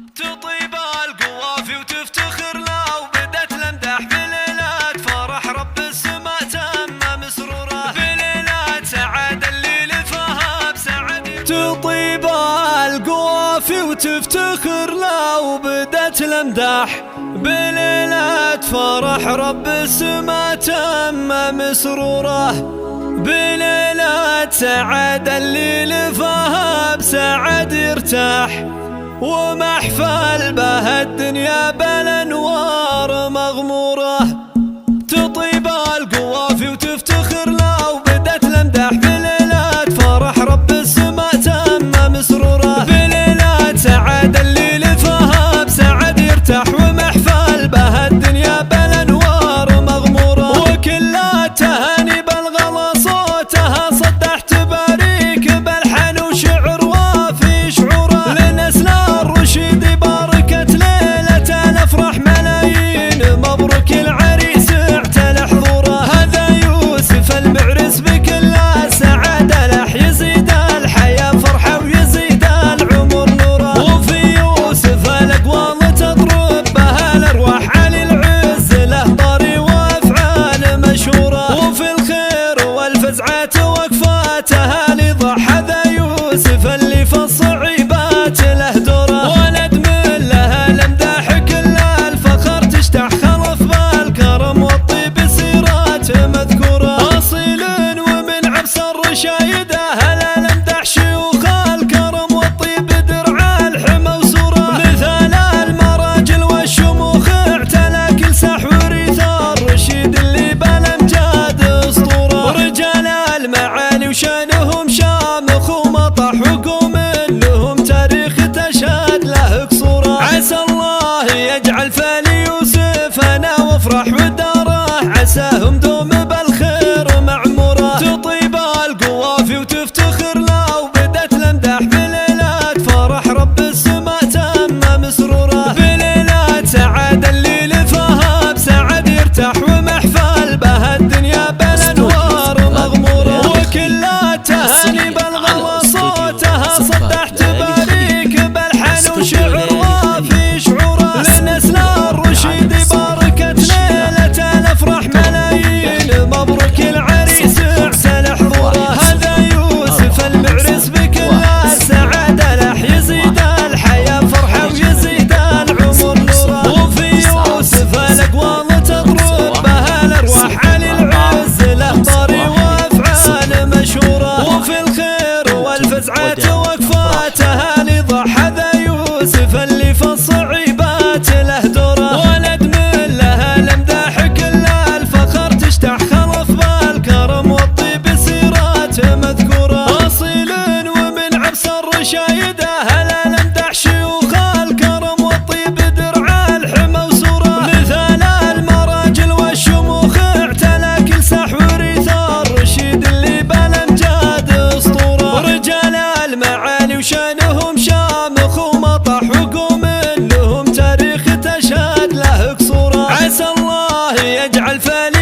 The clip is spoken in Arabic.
تطيب القوافي وتفتخر لو بدت الامداح بليلات فرح رب السماء تم مسروره بليلات سعادة اللي لفها بسعد. تطيب القوافي وتفتخر لو بدت الامداح بليلات فرح رب السماء تم مسروره بليلات سعادة اللي لفها بسعد يرتاح ومحفل به الدنيا بالانوار مغموره. تطيب القوافي وتفتخر لو بدت الامداح بليلات فرح رب السماء تم مسروره بليلات سعادة اللي لفها بسعد يرتاح ومحفل به الدنيا بالانوار مغموره. وكل التهاني بالغلا صوتها صدح تباريك بالحن وشعر وافي شعوره لنسل الرشيد باركت ليلة الافراح ملايين مبروك العريس اعتل حضوره. هذا يوسف المعرس بكل السعادة لح يزيد الحياة فرحة ويزيد العمر نوره. وفي يوسف الاقوال تضرب بها الارواح علي العز له طاري وافعال مشهوره. وفي الخير والفزعات وقفاتها لضح هذا يوسف اللي في الصعيبات له دوره. ولد من له الامداح كل الفخر تشتاح خلف بالكرم والطيب سيرات مذكوره. اصيل ومن عبس الرشايده هلا الامداح شيوخ الكرم والطيب درع الحمى وسوره. مثال المراجل والشموخ اعتلى كل ساح وريث الرشيد اللي بالامجاد اسطوره. رجال المعالي وشانهم شامخ ومطح وقوم لهم تاريخ تشهد له قصوره. عسى الله يجعل فالي يوسف انا وافرح وداره عساهم دوم بالخير معموره. تطيب القوافي وتفتخر لو بدت الامداح بليلات فرح رب السماء تم مسروره بليلات سعادة اللي لفها بسعد يرتاح ومحفل به الدنيا بالانوار مغموره. وكل التهاني بالغلا صوتها صدح تباريك بالحن وشعر وافي شعوره لنسل الرشيد باركت ليلة الافراح ملايين مبروك العريس اعتل حضوره. هذا يوسف المعرس بكل السعادة لح يزيد الحياة فرحة ويزيد العمر نوره. وفي يوسف الاقوال تضرب بها الارواح علي العز له طاري وافعال مشهوره. وفي الخير والفزعات وقفاتها لضح هذا يوسف اللي في الصعيبات له دوره. ولد من له الامداح كل الفخر تشتاح خلف بالكرم والطيب سيرات مذكوره. اصيل ومن عبس الرشايده هلا الامداح شيوخ الكرم والطيب درع الحمى وسوره. مثال المراجل والشموخ اعتلى كل ساح وريث الرشيد اللي بالامجاد اسطوره. رجال المعالي وشانهم شامخ ومطح وقوم لهم تاريخ تشهد له قصوره. عسى الله يجعل فالي